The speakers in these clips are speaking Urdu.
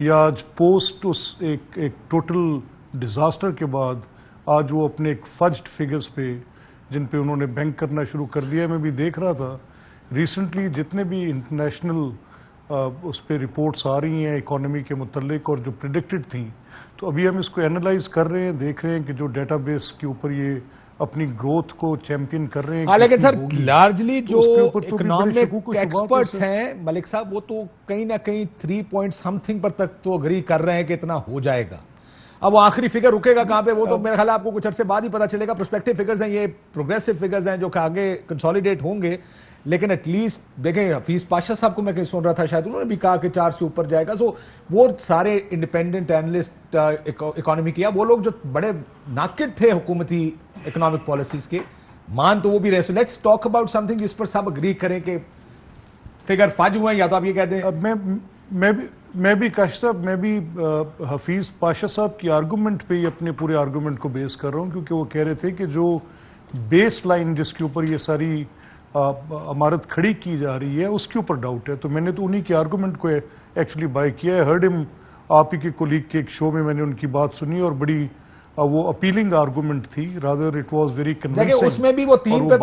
یا آج پوسٹ اس ایک ٹوٹل ڈیزاسٹر کے بعد آج وہ اپنے ایک فجڈ فگرز پہ جن پہ انہوں نے بینک کرنا شروع کر دیا. میں بھی دیکھ رہا تھا ریسنٹلی جتنے بھی انٹرنیشنل اس پہ رپورٹس آ رہی ہیں اکانومی کے متعلق اور جو پریڈکٹڈ تھیں, تو ابھی ہم اس کو اینالائز کر رہے ہیں, دیکھ رہے ہیں کہ جو ڈیٹا بیس کے اوپر یہ اپنی گروتھ کو چیمپئن کر رہے ہیں. لیکن سر لارجلی جو اکنامک ایکسپرٹس ہیں ملک صاحب, وہ تو کہیں نہ کہیں 3 پوائنٹ سم تھنگ پر تک تو اگری کر رہے ہیں کہ اتنا ہو جائے گا. اب وہ آخری فگر رکے گا کہاں پہ, وہ تو میرے خیال آپ کو کچھ عرصے بعد ہی پتا چلے گا. پرسپیکٹو فگرز ہیں یہ, پروگریسو فگرز ہیں جو کہ آگے کنسولیڈیٹ ہوں گے. لیکن ایٹ لیسٹ دیکھیں حفیظ پاشا صاحب کو میں کہیں سن رہا تھا, شاید انہوں نے بھی کہا کہ 4 سے اوپر جائے گا. سو وہ سارے انڈیپینڈنٹ اینالسٹ اکانومی کیا, وہ لوگ جو بڑے ناقد تھے حکومتی اکنامک پالیسیز کے, مان تو وہ بھی رہے. So let's talk about some thing جس پر سب اگری کریں کہ فگر فج ہوئے ہیں, یا تو آپ یہ کہہ دیں. میں بھی کاشف صاحب, میں بھی حفیظ پاشا صاحب کی آرگومنٹ پہ ہی اپنے پورے آرگومنٹ کو بیس کر رہا ہوں, کیونکہ وہ کہہ رہے تھے کہ جو بیس لائن جس کے اوپر یہ ساری عمارت کھڑی کی جا رہی ہے اس کے اوپر ڈاؤٹ ہے. تو میں نے تو انہی کے آرگومنٹ کو ایکچولی بائی کیا ہے. ہرڈ ہم آپ ہی کے کولیگ کے ایک شو میں نے ان کی بات سنی اور بڑی وہ اپیلنگ آرگومنٹ تھی, rather it was very convincing. اس میں بھی وہ 3 پہ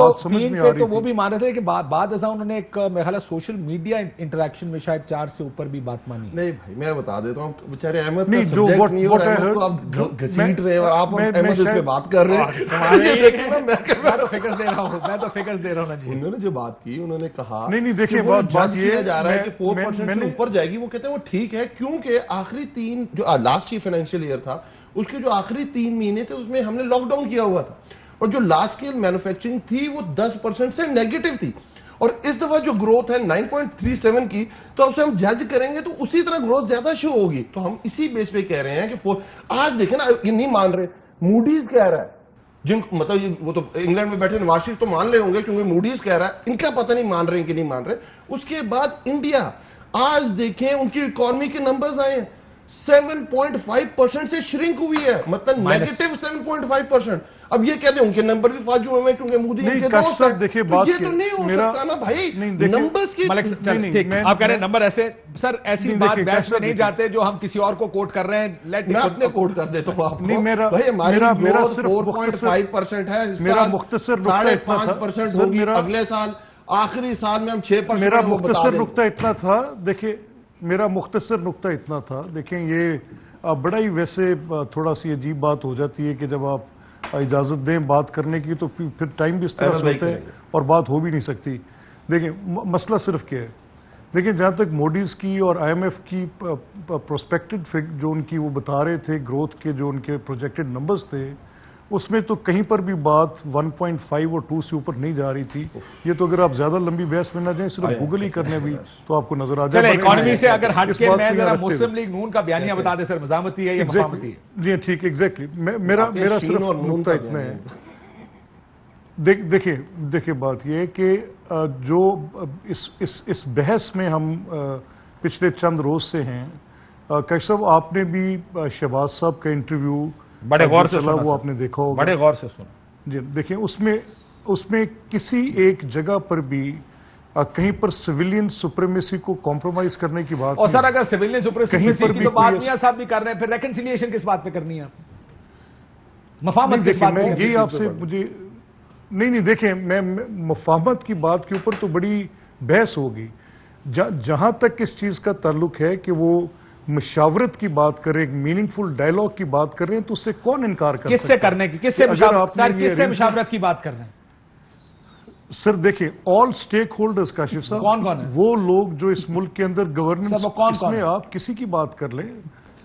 تو وہ بھی مان رہے تھے کہ بعد ازاں انہوں نے ایک میرے خیال سوشل میڈیا انٹریکشن میں شاید 4 سے اوپر بھی بات مانی. نہیں بھائی میں بتا دیتا ہوں, بیچارے احمد کا سبجیکٹ نہیں, اور احمد کو آپ گھسیٹ رہے ہیں اور آپ احمد اس پہ بات کر رہے ہیں. یہ دیکھیں نا, میں تو فگرز دے رہا ہوں نا جی. انہوں نے جو بات کی, انہوں نے کہا نہیں دیکھیں بات کیا جا رہا ہے کہ 4% سے اوپر جائے گی. وہ کہتے ہیں وہ ٹھیک ہے, کیونکہ آخری 3 جو لاسٹ فائنینشیل ایئر تھا اس کے جو آخری 3 مہینے تھے اس میں ہم نے لاک ڈاؤن کیا ہوا تھا, اور جو لارج اسکیل مینوفیکچرنگ تھی وہ 10% سے نیگیٹو تھی. اور اس دفعہ جو گروتھ ہے 9.37 کی, تو اب سے ہم جج کریں گے تو اسی طرح گروتھ زیادہ شو ہوگی. تو ہم اسی بیس پہ کہہ رہے ہیں کہ آج دیکھیں نا, یہ نہیں مان رہے. موڈیز کہہ رہا ہے, مطلب وہ تو انگلینڈ میں بیٹھے نواز شریف تو مان رہے ہوں گے کیونکہ موڈیز کہہ رہا ہے, ان کا پتہ نہیں مان رہے ہیں کہ نہیں مان رہے. اس کے بعد انڈیا, آج دیکھیں ان کی اکانومی کے نمبرز آئے ہیں 7.5% سے شرنک ہوئی ہے, مطلب نیگیٹو 7.5%. اب یہ کہتے ہیں ان کے نمبر بھی فاجو ہوئے ہیں کیونکہ مودی ان کے دوست ہیں. یہ تو نہیں ہو سکتا نا بھائی, نمبرز کی. آپ کہہ رہے ہیں نمبر ایسے, سر ایسی بات بحث میں نہیں جاتے جو ہم کسی اور کو کوٹ کر رہے ہیں. میں اپنے کوٹ کر دیتا ہوں آپ کو. بھائی ہماری گروتھ 4.5% ہے, میرا مختصر 5.5% ہوگی اگلے سال, آخری سال میں ہم 6%. میرا مختصر نقطہ اتنا تھا, دیکھیں میرا مختصر نقطہ اتنا تھا. دیکھیں یہ بڑا ہی ویسے تھوڑا سی عجیب بات ہو جاتی ہے کہ جب آپ اجازت دیں بات کرنے کی تو پھر ٹائم بھی اس طرح سے ہوتا ہے اور بات ہو بھی نہیں سکتی. دیکھیں مسئلہ صرف کیا ہے, دیکھیں جہاں تک موڈیز کی اور آئی ایم ایف کی پروسپیکٹڈ جو ان کی وہ بتا رہے تھے گروتھ کے جو ان کے پروجیکٹڈ نمبرز تھے, اس میں تو کہیں پر بھی بات 1.5 اور 2 سے اوپر نہیں جا رہی تھی. یہ تو اگر آپ زیادہ لمبی بحث میں نہ جائیں, صرف گوگل ہی کرنے بھی تو آپ کو نظر آ جائے. اکانومی سے اگر ہٹ کے میں ذرا مسلم لیگ نون کا بیانیہ بتا دیں سر, مزاحمتی ہے یا مفاہمتی ہے؟ جی ٹھیک, ایگزیکٹلی. میرا صرف نقطہ اتنا ہے. دیکھیں بات یہ ہے کہ جو اس بحث میں ہم پچھلے چند روز سے ہیں, کاشف صاحب آپ نے بھی شہباز صاحب کا انٹرویو بڑے غور سے سنا, وہ آپ نے دیکھا ہوگا, بڑے غور سے سنا. جی دیکھیں اس میں کسی ایک جگہ پر بھی کہیں پر سویلین سپریمیسی کو کمپرومائز کرنے کی بات. اور سر اگر سویلین سپریمیسی کی تو بات میاں صاحب بھی کر رہے ہیں, پھر ریکنسیلیشن کس بات پہ کرنی ہے, مفاہمت کس بات پہ کرنی ہے؟ یہی آپ سے مجھے نہیں دیکھیں, میں مفاہمت کی بات کے اوپر تو بڑی بحث ہوگی. جہاں تک اس چیز کا تعلق ہے کہ وہ مشاورت کی بات کریں, ایک میننگ فل ڈائلاگ کی بات کر رہے ہیں, تو اس سے کون انکار کر سکتا ہے؟ کس سے کرنے کی, کس سے مشاورت کی بات کر رہے ہیں؟ سر دیکھیں آل سٹیک ہولڈرز کاشف صاحب, کون ہے وہ لوگ جو اس ملک کے اندر گورننس, اس میں آپ کسی کی بات کر لیں,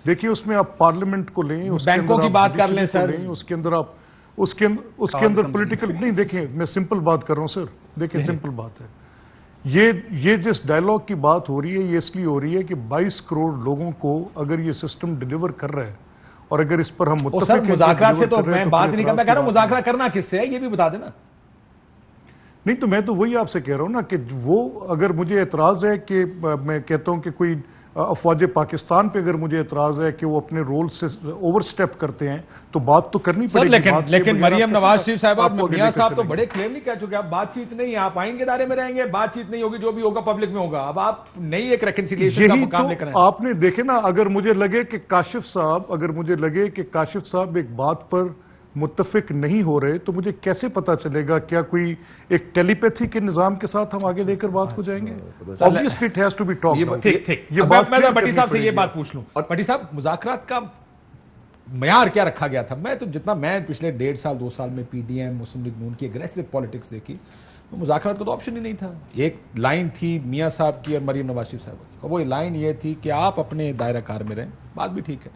دیکھیں اس میں آپ پارلیمنٹ کو لیں, بینکوں کی بات کر لیں سر, اس کے اندر آپ اس کے اندر پولیٹیکل نہیں. دیکھیں میں سمپل بات کر رہا ہوں سر, دیکھیں سمپل بات ہے. یہ جس ڈائلاگ کی بات ہو رہی ہے یہ اس لیے ہو رہی ہے کہ 22 کروڑ لوگوں کو اگر یہ سسٹم ڈیلیور کر رہا ہے, اور اگر اس پر ہم متفق ہیں, مذاکرات سے تو میں بات نہیں کر, میں کہہ رہا ہوں مذاکرہ کرنا کس سے ہے یہ بھی بتا دینا. نہیں تو میں تو وہی آپ سے کہہ رہا ہوں نا کہ وہ اگر مجھے اعتراض ہے کہ میں کہتا ہوں کہ کوئی افواج پاکستان پہ اگر مجھے اعتراض ہے کہ وہ اپنے رول سے اوور سٹیپ کرتے ہیں تو بات تو کرنی سر پڑے گی. لیکن مریم نواز شریف صاحبہ میاں صاحب تو بڑے کلیئرلی کہہ چکے اب بات چیت نہیں, آپ آئین کے دائرے میں رہیں گے, بات چیت نہیں ہوگی, جو بھی ہوگا پبلک میں ہوگا. اب آپ نئی ایک ریکنسیلیشن کا مقام لے کر تو آپ نے دیکھے نا, اگر مجھے لگے کہ کاشف صاحب ایک بات پر متفق نہیں ہو رہے تو مجھے کیسے پتا چلے گا, کیا کوئی ایک ٹیلی پیتھی کے نظام کے ساتھ ہم آگے لے کر بات کو جائیں گے؟ Obviously it has to be talked about. ٹھیک میں بٹی صاحب سے یہ بات پوچھ لوں. بٹی صاحب, مذاکرات کا معیار کیا رکھا گیا تھا؟ میں تو جتنا میں پچھلے 1.5 سال 2 سال میں پی ڈی ایم مسلم لیگ نون کی اگریسو پالیٹکس دیکھی, مذاکرات کا تو آپشن ہی نہیں تھا. ایک لائن تھی میاں صاحب کی اور مریم نواز شریف صاحب کی, وہ لائن یہ تھی کہ آپ اپنے دائرہ کار میں رہیں, بات بھی ٹھیک ہے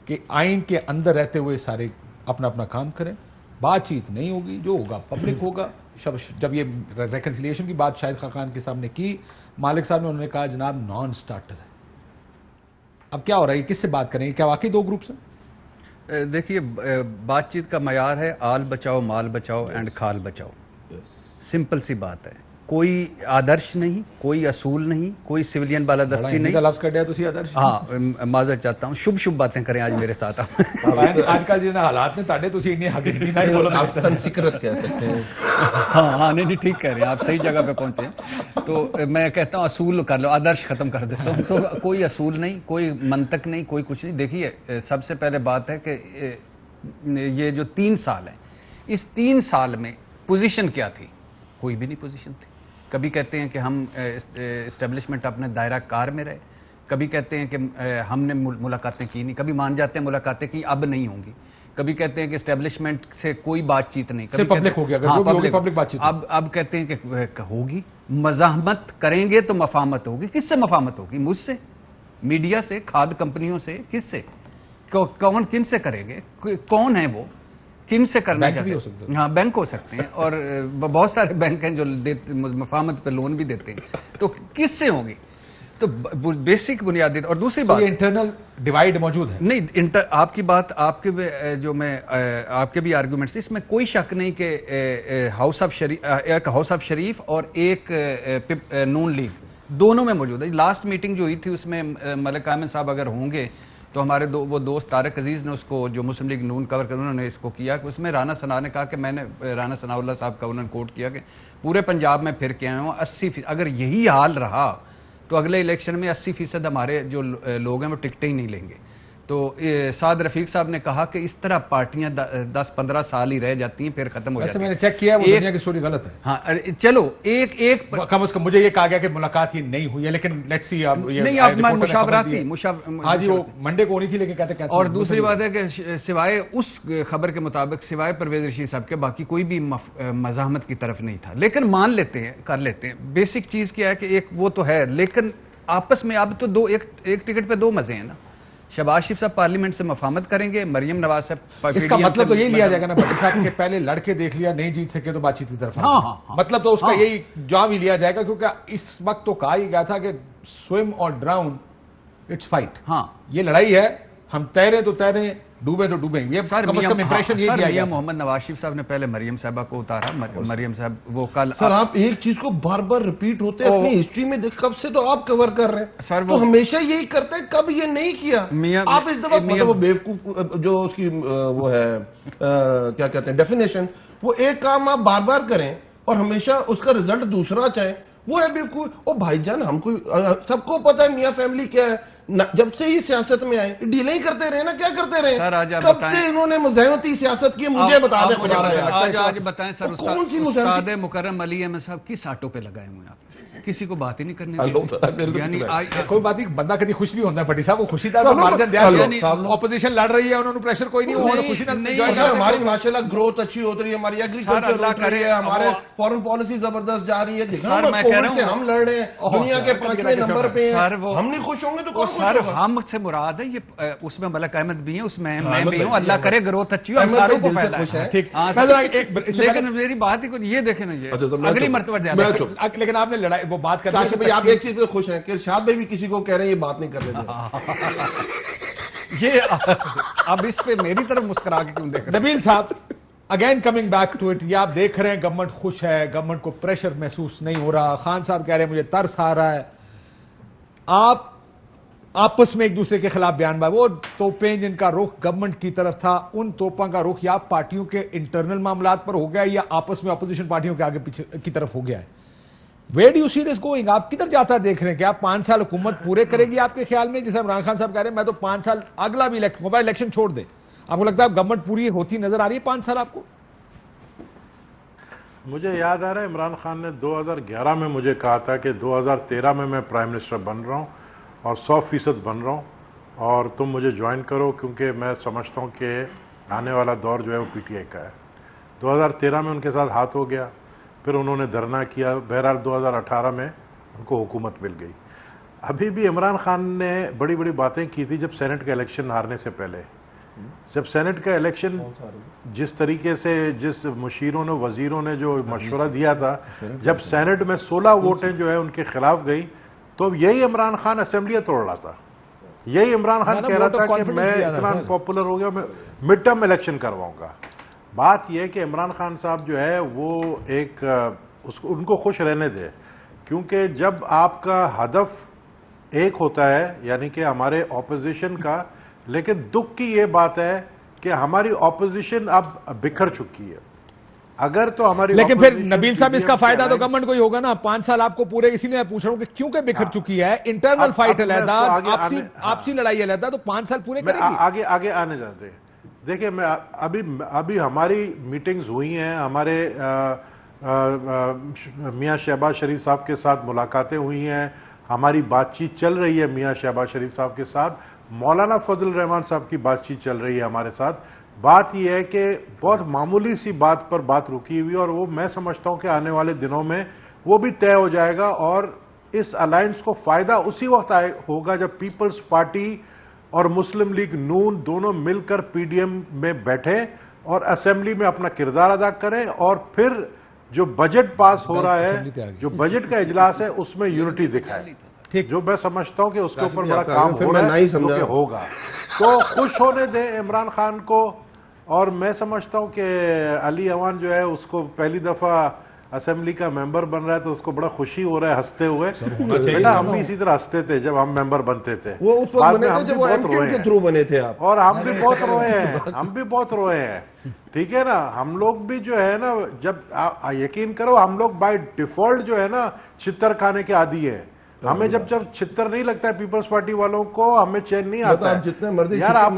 کہ آئین کے اندر رہتے ہوئے سارے اپنا اپنا کام کریں, بات چیت نہیں ہوگی, جو ہوگا پبلک ہوگا. جب یہ ریکنسیلیشن کی بات شاہد خاقان کے سامنے کی, مالک صاحب نے انہوں نے کہا جناب نان سٹارٹر ہے. اب کیا ہو رہا ہے, کس سے بات کریں گے, کیا واقعی 2 گروپس ہیں؟ دیکھیے, بات چیت کا معیار ہے آل بچاؤ مال بچاؤ اینڈ کھال بچاؤ. سمپل سی بات ہے, کوئی آدرش نہیں, کوئی اصول نہیں, کوئی سویلین بالادستی نہیں. لفظ کر دیا تو سی آدرش. ہاں, معذرت چاہتا ہوں, شبھ باتیں کریں آج میرے ساتھ. آج کل جن حالات نے تاڑے تو سی آپ سنسکرت کہہ سکتے ہیں. ہاں نہیں ٹھیک کہہ رہے ہیں آپ, صحیح جگہ پہ پہنچے. تو میں کہتا ہوں اصول کر لو, آدرش ختم کر دیتا ہوں. تو کوئی اصول نہیں, کوئی منطق نہیں, کوئی کچھ نہیں. دیکھیے, سب سے پہلے بات ہے کہ یہ جو 3 سال ہیں, اس 3 سال میں پوزیشن کیا تھی؟ کوئی بھی نہیں پوزیشن تھی. کبھی کہتے ہیں کہ ہم اسٹیبلشمنٹ اپنے دائرہ کار میں رہے, کبھی کہتے ہیں کہ ہم نے ملاقاتیں کی نہیں, کبھی مان جاتے ہیں ملاقاتیں کی اب نہیں ہوں گی, کبھی کہتے ہیں کہ اسٹیبلشمنٹ سے کوئی بات چیت نہیں, صرف پبلک ہو گیا, پبلک بات چیت. اب کہتے ہیں کہ ہوگی, مزاحمت کریں گے تو مفاہمت ہوگی. کس سے مفاہمت ہوگی؟ مجھ سے, میڈیا سے, کھاد کمپنیوں سے, کس سے, کون کن سے کریں گے, کون ہیں وہ, کن سے کرنا چاہتے ہیں؟ ہاں, بینک ہو سکتے ہیں, اور بہت سارے بینک ہیں جو مفاہمت پہ لون بھی دیتے ہیں, تو کس سے ہوں گی؟ تو بیسک بنیادی. اور دوسری بات, انٹرنل ڈیوائیڈ موجود ہے نہیں. آپ کی بات, آپ کے جو میں آپ کے بھی آرگومنٹس, اس میں کوئی شک نہیں کہ ایک ہاؤس آف شریف اور ایک نون لیگ دونوں میں موجود ہے. لاسٹ میٹنگ جو ہوئی تھی اس میں ملک احمد صاحب اگر ہوں گے تو ہمارے وہ دوست طارق عزیز نے اس کو, جو مسلم لیگ نون کور کر, انہوں نے اس کو کیا کہ اس میں رانا ثنا نے کہا کہ میں نے, رانا ثنا اللہ صاحب کا انہوں نے کوٹ کیا کہ پورے پنجاب میں پھر کے آئے ہوں 80%, اگر یہی حال رہا تو اگلے الیکشن میں 80% ہمارے جو لوگ ہیں وہ ٹکٹیں ہی نہیں لیں گے. تو سعد رفیق صاحب نے کہا کہ اس طرح پارٹیاں 10-15 سال ہی رہ جاتی ہیں, پھر ختم ہو جاتی ہیں. میں نے چیک کیا, وہ دنیا کی سٹوری غلط ہے. ہاں چلو, ایک کم از کم مجھے یہ کہا گیا کہ ملاقات یہ نہیں ہوئی ہے, لیکن لیٹس سی. نہیں, اب مشاورتی ہاں جی, وہ منڈے کو ہونی تھی لیکن کہتے ہیں. اور دوسری بات ہے کہ سوائے اس خبر کے مطابق, سوائے پرویز رشید صاحب کے, باقی کوئی بھی مزاحمت کی طرف نہیں تھا. لیکن مان لیتے ہیں, کر لیتے ہیں. بیسک چیز کیا ہے کہ ایک وہ تو ہے, لیکن آپس میں اب تو ایک ٹکٹ پہ 2 مزے ہیں نا. شہباز شریف صاحب پارلیمنٹ سے مفاہمت کریں گے, مریم نواز صاحب. اس کا مطلب تو یہی لیا جائے گا نا بٹی صاحب کہ پہلے لڑکے دیکھ لیا, نہیں جیت سکے تو بات چیت کی طرف. مطلب تو اس کا یہی جواب ہی لیا جائے گا, کیونکہ اس وقت تو کہا ہی گیا تھا کہ سوئم اور ڈراؤن, اٹس فائٹ. ہاں, یہ لڑائی ہے, ہم تیرے تو تیرے, ڈوبے تو ڈوبیں. یہ کم از کم امپریشن یہ دیا گیا. محمد نواز شریف صاحب نے پہلے مریم صاحبہ کو اتارا. مریم صاحب وہ کل, سر آپ ایک چیز کو بار بار ریپیٹ ہوتے ہیں اپنی ہسٹری میں, دیکھ کب سے تو آپ کور کر رہے ہیں, تو ہمیشہ یہی کرتے ہیں, کب یہ نہیں کیا آپ اس دفعہ. مطلب وہ بیوقوف جو اس کی وہ ہے کیا کہتے ہیں ڈیفینیشن, وہ ایک کام آپ بار بار کریں اور ہمیشہ اس کا رزلٹ دوسرا چاہیں, وہ ہے بیوقوف. او بھائی جان, ہم کو سب کو پتا ہے میاں فیملی کیا ہے, جب سے ہی سیاست میں آئے ڈیلیں ہی کرتے رہے نا, کیا کرتے رہے, کب سے انہوں نے مزاحمتی سیاست کی, مجھے بتا دیں خدا رہا. آج بتائیں سر, کون سی استاد مکرم علی احمد صاحب کس آٹو پہ لگائے ہوئے ہیں آپ, کسی کو بات ہی نہیں کرنے. یعنی کوئی بات نہیں, بندہ کبھی خوش بھی ہوتا ہے بٹی صاحب, وہ خوشی دار مارجن دیا, یعنی اپوزیشن لڑ رہی ہے, انہوں نے پریشر کوئی نہیں, انہوں نے خوشی نہیں. ہماری ماشاءاللہ گروتھ اچھی ہوتی رہی ہے, ہماری ایگریکلچر اٹھ رہی ہے, ہمارے فارن پالیسی زبردست جا رہی ہے. کووڈ سے ہم لڑ رہے ہیں, دنیا کے 5ویں نمبر پہ ہیں, ہم نہیں خوش ہوں گے تو کون خوش ہوگا. ہم سے مراد ہے یہ, اس میں ملک احمد بھی ہیں, اس میں میں بھی ہوں, اللہ کرے گروتھ اچھی ہو, ہم ساروں کو فائدہ ہے. لیکن میری بات ہی یہ دیکھیں نا, یہ اگلی مرتبہ زیادہ. لیکن آپ نے لڑائی وہ بات کر کاشف بھائی, آپ ایک چیز پہ خوش ہیں کہ ارشاد بھائی بھی کسی کو کہہ رہے ہیں یہ بات نہیں کر رہے. یہ اب اس پہ میری طرف مسکرا کے کیوں دیکھ رہے ہیں نبیل صاحب؟ Again coming back to it, یہ آپ دیکھ رہے ہیں گورنمنٹ خوش ہے, گورنمنٹ کو پریشر محسوس نہیں ہو رہا. خان صاحب کہہ رہے ہیں مجھے ترس آ رہا ہے. آپ آپس میں ایک دوسرے کے خلاف بیان بھائی، وہ توپیں جن کا رخ گورنمنٹ کی طرف تھا، ان توپوں کا رخ یا پارٹیوں کے انٹرنل معاملات پر ہو گیا یا آپس میں اپوزیشن پارٹیوں کے آگے پیچھے کی طرف ہو گیا ہے. Where do you see this going? آپ کدھر جاتا دیکھ رہے ہیں کہ آپ 5 سال حکومت پورے کرے گی آپ کے خیال میں؟ جیسے عمران خان صاحب کہہ رہے ہیں میں تو 5 سال اگلا بھی الیکشن چھوڑ دے، آپ کو لگتا ہے گورنمنٹ پوری ہوتی نظر آ رہی ہے 5 سال آپ کو؟ مجھے یاد آ رہا ہے عمران خان نے 2011 میں مجھے کہا تھا کہ 2013 میں میں پرائم منسٹر بن رہا ہوں اور 100% بن رہا ہوں اور تم مجھے جوائن کرو کیونکہ میں سمجھتا ہوں کہ آنے والا دور جو ہے وہ پی ٹی آئی کا ہے. 2013 میں ان کے ساتھ ہاتھ ہو گیا، پھر انہوں نے دھرنا کیا، بہرحال 2018 میں ان کو حکومت مل گئی. ابھی بھی عمران خان نے بڑی بڑی باتیں کی تھی جب سینٹ کا الیکشن ہارنے سے پہلے. جب سینٹ کا الیکشن جس طریقے سے جس مشیروں نے وزیروں نے جو مشورہ دیا تھا، جب سینٹ میں 16 ووٹیں جو ہے ان کے خلاف گئی تو یہی عمران خان اسمبلیاں توڑ رہا تھا. یہی عمران خان کہہ رہا تھا کہ میں اتنا پاپولر ہو گیا میں مڈ ٹرم الیکشن کرواؤں گا. بات یہ ہے کہ عمران خان صاحب جو ہے وہ ایک ان کو خوش رہنے دے، کیونکہ جب آپ کا ہدف ایک ہوتا ہے یعنی کہ ہمارے اپوزیشن کا، لیکن دکھ کی یہ بات ہے کہ ہماری اپوزیشن اب بکھر چکی ہے. اگر تو ہماری لیکن پھر نبیل صاحب اس کا فائدہ تو گورنمنٹ کو ہی ہوگا نا. 5 سال آپ کو پورے، اسی لیے میں پوچھ رہا ہوں کہ کیونکہ بکھر چکی ہے، انٹرنل فائٹ علیحدہ، آپسی لڑائی علیحدہ، تو 5 سال پورے کرے گی. آگے آنے جاتے ہیں. دیکھیں میں ابھی ہماری میٹنگز ہوئی ہیں، ہمارے میاں شہباز شریف صاحب کے ساتھ ملاقاتیں ہوئی ہیں، ہماری بات چیت چل رہی ہے میاں شہباز شریف صاحب کے ساتھ، مولانا فضل الرحمان صاحب کی بات چیت چل رہی ہے ہمارے ساتھ. بات یہ ہے کہ بہت معمولی سی بات پر بات رکی ہوئی، اور وہ میں سمجھتا ہوں کہ آنے والے دنوں میں وہ بھی طے ہو جائے گا. اور اس الائنس کو فائدہ اسی وقت ہوگا جب پیپلز پارٹی اور مسلم لیگ نون دونوں مل کر پی ڈی ایم میں بیٹھے اور اسمبلی میں اپنا کردار ادا کریں، اور پھر جو بجٹ پاس ہو رہا ہے، جو بجٹ کا اجلاس ہے، اس میں یونٹی دکھائے. جو میں سمجھتا ہوں کہ اس کے اوپر بڑا کام ہو رہا ہے جو کہ ہوگا. تو خوش ہونے دیں عمران خان کو. اور میں سمجھتا ہوں کہ علی اوان جو ہے اس کو پہلی دفعہ اسمبلی کا ممبر بن رہا ہے تو اس کو بڑا خوشی ہو رہا ہے ہنستے ہوئے. بیٹا ہم بھی اسی طرح ہنستے تھے جب ہم ممبر بنتے تھے، وہ اس وقت بنے تھے جب وہ ایم کیو کے تھرو بنے تھے آپ، اور ہم بھی بہت روئے ہیں، ہم بھی بہت روئے ہیں. ٹھیک ہے نا، ہم لوگ بھی جو ہے نا، جب یقین کرو ہم لوگ بائی ڈیفالٹ جو ہے نا چھتر کھانے کے عادی ہیں. ہمیں جب چھتر نہیں لگتا ہے پیپلز پارٹی والوں کو، ہمیں چین نہیں آتا ہے. جتنے مرضی یار آپ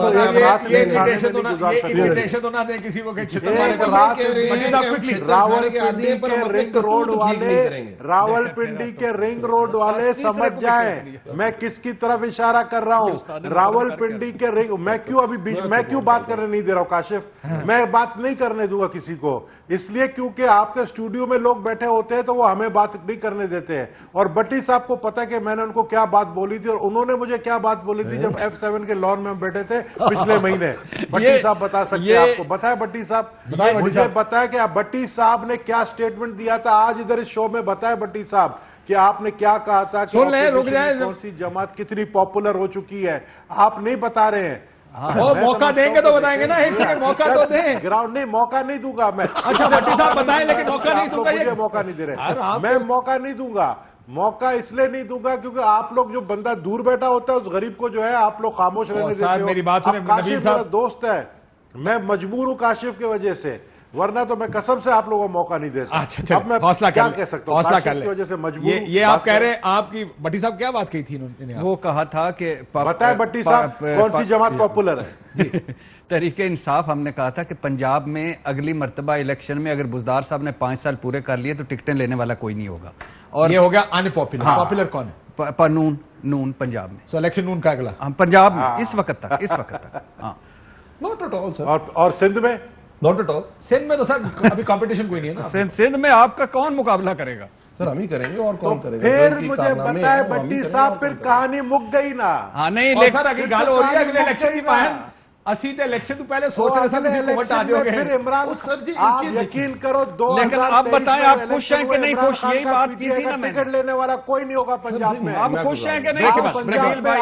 راول پنڈی کے رنگ روڈ والے سمجھ جائیں میں کس کی طرف اشارہ کر رہا ہوں. راول پنڈی کے رنگ، میں کیوں بات کرنے نہیں دے رہا ہوں کاشف، میں بات نہیں کرنے دوں گا کسی کو، اس لیے کیونکہ آپ کے اسٹوڈیو میں لوگ بیٹھے ہوتے ہیں تو وہ ہمیں بات نہیں کرنے دیتے ہیں. اور بٹی صاحب کو پتا کہ میں نے ان کو کیا بات بولی تھی اور انہوں نے مجھے کیا بات بولی تھی جب F7 کے لان میں بیٹھے تھے پچھلے مہینے. بٹی صاحب بتا سکتے ہیں آپ کو، بتائیں بٹی صاحب، مجھے بتائیں کہ بٹی صاحب نے کیا سٹیٹمنٹ دیا تھا آج ادھر اس شو میں. بتائیں بٹی صاحب کہ آپ نے کیا کہا تھا کہ کون سی جماعت کتنی پاپولر ہو چکی ہے، آپ نہیں بتا رہے ہیں. موقع دیں گے تو بتائیں گے نا، ایک سیکنڈ موقع تو دیں. گراؤنڈ نہیں، موقع نہیں دوں گا میں. اچھا بٹی صاحب بتائیں لیکن موقع نہیں دوں گا. مجھے موقع نہیں دے رہے، میں موقع نہیں دوں گا. موقع اس لیے نہیں دوں گا کیونکہ آپ لوگ جو بندہ دور بیٹھا ہوتا ہے اس غریب کو جو ہے آپ لوگ خاموش رہنے دیتے ہو. میری بات سنیں، کاشف میرا دوست ہے، میں مجبور ہوں کاشف کی وجہ سے، ورنہ تو میں قسم سے آپ لوگوں کو موقع نہیں دیتا. اب میں حوصلہ کیا کہہ سکتا ہوں، حوصلہ کر کاشف کی وجہ سے مجبور ہوں. یہ آپ کہہ رہے ہیں، آپ کی بٹی صاحب کیا بات کہی تھی انہوں نے؟ وہ کہا تھا کہ بتائیں بٹی صاحب کون سی جماعت پاپولر ہے. تحریک انصاف. ہم نے کہا تھا کہ پنجاب میں اگلی مرتبہ الیکشن میں اگر بزدار صاحب نے 5 سال پورے کر لیے تو ٹکٹیں لینے والا کوئی نہیں ہوگا. اور یہ ہو گیا ان پاپولر. پاپولر کون ہے؟ نون پنجاب میں. سو الیکشن نون کا اگلا پنجاب میں اس وقت تک. ہاں ناٹ ایٹ آل سر. اور سندھ میں ناٹ ایٹ آل. سندھ میں تو سر ابھی کمپٹیشن کوئی نہیں ہے نا. سندھ میں آپ کا کون مقابلہ کرے گا؟ سر ہم ہی کریں گے اور کون کرے گا. پھر مجھے پتا ہے بٹی صاحب پھر کہانی مک گئی نا. ہاں نہیں سر اگلی گال ہو رہی ہے اگلے الیکشن کی پہن اسی تے الیکشن تو پہلے سوچ رہے سن کسی کو ہٹا دیو گے. پھر عمران آپ یقین کرو 2023 لیکن آپ بتائیں آپ خوش ہیں کہ نہیں خوش؟ یہی بات کی تھی نا میں نے. ٹکٹ لینے والا کوئی نہیں ہوگا پنجاب میں. آپ خوش ہیں کہ نہیں؟ پنجاب میں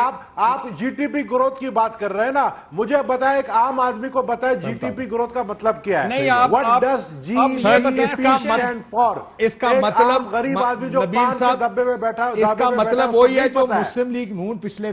آپ جی ٹی پی گروتھ کی بات کر رہے ہیں نا، مجھے بتائیں ایک عام آدمی کو بتائیں جی ٹی پی گروتھ کا مطلب کیا ہے. نہیں آپ What does GDP stand for؟ اس کا مطلب غریب آدمی جو پان کے ڈبے میں بیٹھا، اس کا مطلب وہی ہے جو مسلم لیگ نون پچھلے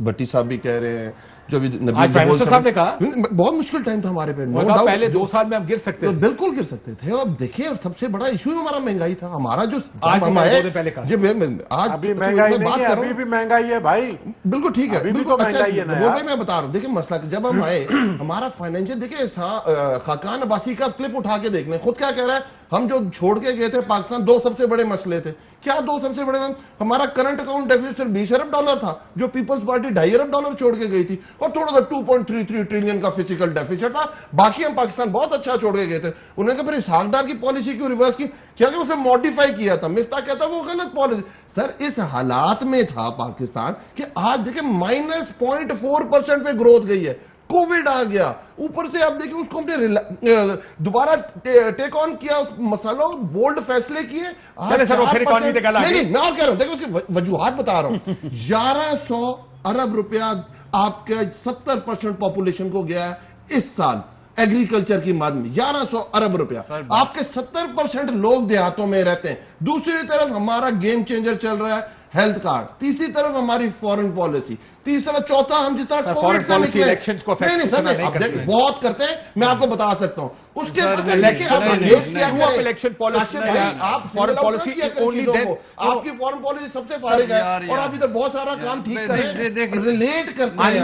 بھٹی صاحب بھی کہہ رہے ہیں, جو ابھی آج پرائم منسٹر صاحب نے کہا بہت مشکل ٹائم تھا ہمارے پہ, پہلے 2 سال میں ہم گر سکتے تھے, بالکل گر سکتے تھے. اب دیکھیں اور سب سے بڑا ایشو ہمارا مہنگائی تھا ہمارا, جو آج ہم آئے پہلے کہا آج ابھی مہنگائی نہیں ہے, ابھی بھی مہنگائی ہے بھائی, بالکل ٹھیک ہے, ابھی تو مہنگائی ہے نا وہ بھی میں بتا رہا ہوں. دیکھیں مسئلہ جب ہم آئے ہمارا فائنینشیل دیکھیں خاقان عباسی کا کلپ اٹھا کے دیکھ لیں, خود کیا کہہ رہا ہے, ہم جو چھوڑ کے گئے تھے پاکستان 2 سب سے بڑے مسئلے تھے. کیا 2 سب سے بڑے؟ ہمارا کرنٹ اکاؤنٹ ڈیفیسٹ صرف $20 ارب تھا, جو پیپلز پارٹی $2.5 ارب چھوڑ کے گئی تھی, اور تھوڑا سا 2.33 ٹریلین کا فزیکل ڈیفیسٹ تھا. باقی ہم پاکستان بہت اچھا چھوڑ کے گئے تھے. انہوں نے کہا پھر اسحاق ڈار کی پالیسی کیوں ریورس کی, کیا کہ اسے ماڈیفائی کیا تھا. مفتاح کہتا وہ غلط پالیسی. سر اس حالات میں تھا پاکستان کہ آج دیکھیں -0.4% پہ گروتھ گئی ہے. کووڈ آ گیا, اوپر سے آپ دیکھیں اس کو ہم نے دوبارہ ٹیک آن کیا, مسئلوں بولڈ فیصلے کیے. نہیں میں اور کہہ رہا ہوں, دیکھیں اس کی وجوہات بتا رہا ہوں. 1100 ارب روپیہ آپ کے 70% پاپولیشن کو گیا ہے اس سال ایگریکلچر کی مد میں, 1100 ارب روپیہ. آپ کے 70% لوگ دیہاتوں میں رہتے ہیں. دوسری طرف ہمارا گیم چینجر چل رہا ہے ہیلتھ کارڈ, تیسری طرف ہماری فورن پالیسی, تیسرا چوتھا ہم جس طرح کووڈ سے نکلے. نہیں سر نہیں, بہت کرتے ہیں, میں آپ کو بتا سکتا ہوں. اس کے بعد آپ کی فورن پالیسی سب سے فارغ ہے, اور آپ ادھر بہت سارا کام ٹھیک کریں, ریلیٹ کرتے ہیں.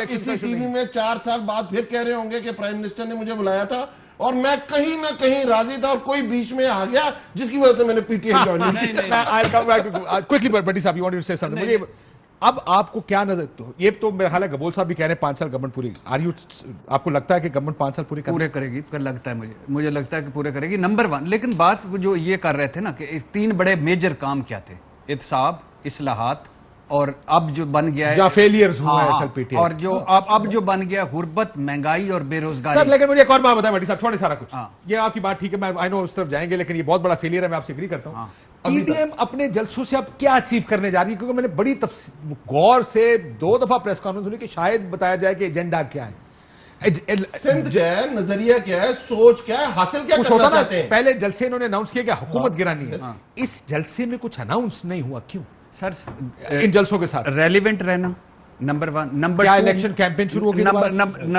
اسی ٹی وی میں 4 سال بعد پھر کہہ رہے ہوں گے کہ پرائم منسٹر نے مجھے بلایا تھا اور میں کہیں نہ کہیں راضی تھا, اور کوئی بیچ میں آ گیا جس کی وجہ سے میں نے پی ٹی ایم جوائن کی. اب آپ کو کیا نظر, یہ تو میرا خیال ہے گبول صاحب بھی کہہ رہے ہیں 5 سال گورنمنٹ پوری, آپ کو لگتا ہے کہ گورنمنٹ 5 سال پورے کرے گی؟ لگتا ہے مجھے لگتا ہے کہ پورے کرے گی, نمبر 1. لیکن بات جو یہ کر رہے تھے نا کہ 3 بڑے میجر کام کیا تھے, احتساب, اصلاحات, اور اب جو بن گیا ہے فیلیئرز ہوا ہے ایسل پی ٹی, اور جو اب جو بن گیا غربت, مہنگائی اور بے روزگاری. سر لیکن مجھے ایک اور بات بتائیں بھٹی صاحب, چھوڑیں سارا کچھ, یہ آپ کی بات ٹھیک ہے, میں آئی نو اس طرف جائیں گے, لیکن یہ بہت بڑا فیلیئر ہے, میں آپ سے ایگری کرتا ہوں. پی ڈی ایم اپنے جلسوں سے اب کیا اچیو کرنے جا رہی ہے, کیونکہ میں نے بڑی غور سے 2 دفعہ پریس کانفرنس ہوئی کہ شاید بتایا جائے کہ ایجنڈا کیا ہے, سمت کیا ہے, نظریہ کیا ہے, سوچ کیا ہے, حاصل کیا کرنا چاہتے ہیں. پہلے جلسے انہوں نے اناؤنس کیا کہ حکومت گرانی ہے, اس جلسے میں کچھ اناؤنس نہیں ہوا, کیوں سر ان جلسوں کے ساتھ ریلیونٹ رہنا نمبر 1, نمبر 2 الیکشن کیمپین شروع ہو گئی,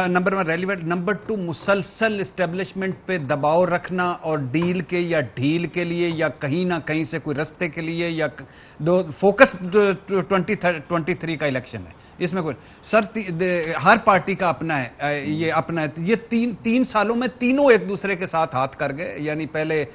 نمبر 1 ریلیونٹ, نمبر 2 مسلسل اسٹیبلشمنٹ پہ دباؤ رکھنا, اور ڈیل کے یا ڈھیل کے لیے یا کہیں نہ کہیں سے کوئی رستے کے لیے, یا فوکس 2023 کا الیکشن ہے, اس میں کوئی سر ہر پارٹی کا اپنا ہے, یہ اپنا ہے. یہ 3 سالوں میں تینوں ایک دوسرے کے ساتھ ہاتھ کر گئے. یعنی پہلے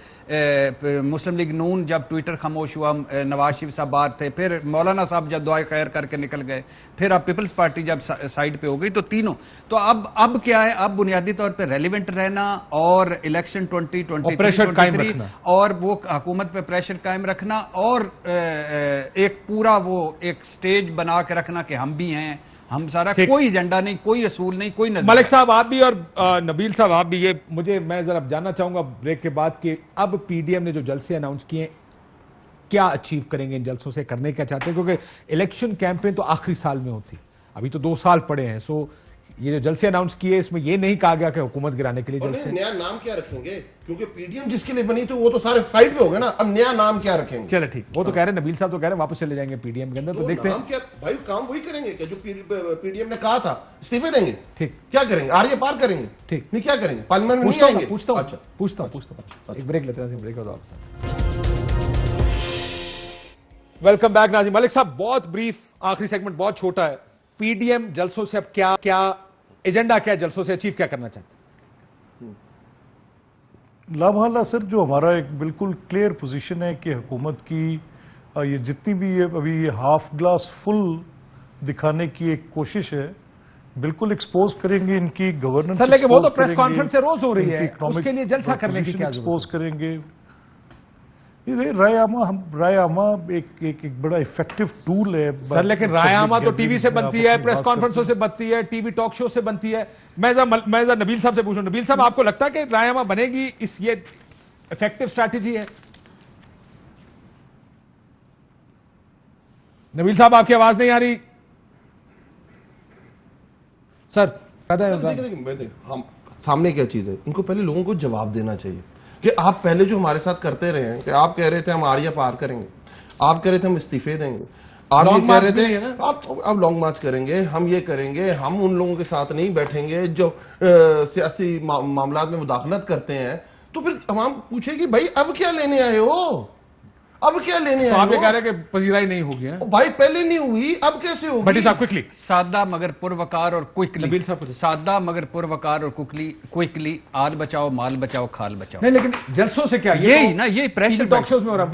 مسلم لیگ نون جب ٹویٹر خاموش ہوا, نواز شریف صاحب باہر تھے, پھر مولانا صاحب جب دعائے خیر کر کے نکل گئے, پھر اب پیپلز پارٹی جب سائیڈ پہ ہو گئی, تو تینوں. تو اب کیا ہے, اب بنیادی طور پہ ریلیونٹ رہنا اور الیکشن 2023 اور وہ حکومت پہ پریشر قائم رکھنا, اور ایک پورا وہ ایک سٹیج بنا کے رکھنا کہ ہم بھی ہیں, ہم سارا, کوئی ایجنڈا نہیں, کوئی اصول نہیں, کوئی نظر. ملک صاحب آپ بھی اور نبیل صاحب آپ بھی, یہ میں ذرا جاننا چاہوں گا بریک کے بعد کہ اب پی ڈی ایم نے جو جلسے اناؤنس کیے کیا اچیو کریں گے ان جلسوں سے, کرنے کیا چاہتے ہیں, کیونکہ الیکشن کیمپین تو آخری سال میں ہوتی, ابھی تو 2 سال پڑے ہیں. سو یہ جو جلسے اناؤنس کیے اس میں یہ نہیں کہا گیا کہ حکومت گرانے کے لیے جلسے, نیا نام کیا رکھیں گے, کیونکہ پی ڈی ایم جس کے لیے بنی تھی وہ تو سارے سائڈ پہ ہو گئے نا, اب نیا نام کیا رکھیں گے. چلے ٹھیک, وہ تو کہہ رہے ہیں نبیل صاحب تو کہہ رہے ہیں واپس چلے جائیں گے پی ڈی ایم کے اندر, تو دیکھتے ہیں بھائی کام وہی کریں گے کہ جو پی ڈی ایم نے کہا تھا, استعفے دیں گے. ٹھیک, کیا کریں گے, آریہ پار کریں گے, ٹھیک نہیں کیا کریں گے, پارلیمنٹ میں نہیں آئیں گے. پوچھتا ہوں ایک بریک لیتے ہیں, بریک کے بعد ویلکم بیک. ناظرین, ملک صاحب بہت بریف, آخری سیگمنٹ بہت چھوٹا ہے, پی ڈی ایم جلسوں سے اب کیا ایجنڈا, کیا جلسوں سے اچیو کیا کرنا چاہتے ہیں؟ لامحالہ سر جو ہمارا ایک بالکل کلیئر پوزیشن ہے کہ حکومت کی یہ جتنی بھی ابھی یہ ہاف گلاس فل دکھانے کی ایک کوشش ہے, بالکل ایکسپوز کریں گے ان کی گورننس. سر لیکن وہ تو پریس کانفرنس سے روز ہو رہی ہے, اس کے لیے جلسہ کرنے کی کیا ضرورت, ایکسپوز کریں گے. رائے عامہ ایک بڑا افیکٹو ٹول ہے سر, لیکن رائے عامہ تو ٹی وی سے بنتی ہے, پریس کانفرنسوں سے بنتی ہے, ٹی وی ٹاک شو سے بنتی ہے. میں نبیل صاحب سے پوچھوں, نبیل صاحب آپ کو لگتا ہے کہ رائے عامہ بنے گی, اس یہ افیکٹو اسٹریٹجی ہے؟ نبیل صاحب آپ کی آواز نہیں آ رہی سر. سامنے کیا چیز ہے, ان کو پہلے لوگوں کو جواب دینا چاہیے. کہ آپ پہلے جو ہمارے ساتھ کرتے رہے ہیں کہ آپ کہہ رہے تھے ہم آریہ پار کریں گے, آپ کہہ رہے تھے ہم استعفے دیں گے, آپ یہ کہہ رہے تھے آپ لانگ مارچ کریں گے, ہم یہ کریں گے, ہم ان لوگوں کے ساتھ نہیں بیٹھیں گے جو سیاسی معاملات میں مداخلت کرتے ہیں. تو پھر عوام پوچھے گی بھائی اب کیا لینے آئے ہو, اب کیا لینے تو آئے آپ یہ ہو؟ کہہ رہے ہیں کہ پذیرائی نہیں ہوگی ہے بھائی پہلے نہیں ہوئی, اب کیسے ہوگی؟ بھٹی صاحب کوئکلی سادہ مگر پروکار اور کوئکلی, نبیل صاحب سادہ مگر پروکار اور کوئکلی, آل بچاؤ مال بچاؤ کھال بچاؤ. نہیں لیکن جلسوں سے کیا یہی نا, یہی پریشر ٹاک شوز میں ہو رہا ہے.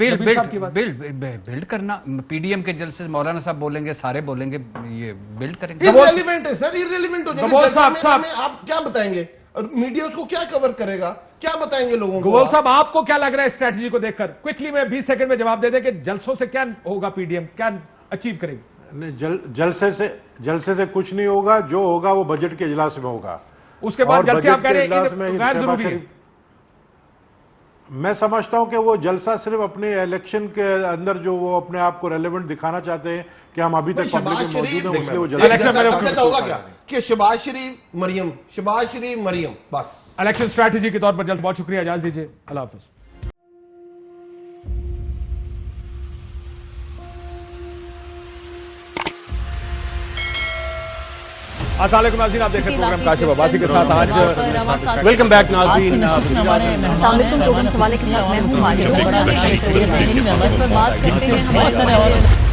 بلڈ کرنا, پی ڈی ایم کے جلسے مولانا صاحب بولیں گے, سارے بولیں گے, یہ بلڈ کریں گے. irrelevant ہے سر, irrelevant ہو جائے گا. آپ کیا بتائیں گے, اور میڈیا اس کو کیا کور کرے گا, کیا بتائیں گے لوگوں کو؟ گوول صاحب آپ کو کیا لگ رہا ہے اسٹریٹجی کو دیکھ کر کوئکلی میں 20 سیکنڈ میں جواب دے دیں کہ جلسوں سے کیا ہوگا, پی ڈی ایم کیا اچیو کرے گی؟ جلسے سے کچھ نہیں ہوگا, جو ہوگا وہ بجٹ کے اجلاس میں ہوگا. اس کے بعد جلسے آپ کہہ رہے ہیں غیر ضروری ہے. میں سمجھتا ہوں کہ وہ جلسہ صرف اپنے الیکشن کے اندر جو وہ اپنے آپ کو ریلیونٹ دکھانا چاہتے ہیں کہ ہم ابھی تک پبلک میں موجود ہیں, اس لیے وہ جلسہ ہوگا کیا کہ شہباز شریف مریم بس. الیکشن اسٹریٹجی کے طور پر جلد. بہت شکریہ, اجازت دیجیے, اللہ حافظ. السلام علیکم ناظرین, آپ دیکھ رہے ہیں پروگرام کاشف عباسی کے ساتھ. آج ویلکم بیک ناظرین. السلام علیکم. پروگرام سوالے کے ساتھ میں ہوں.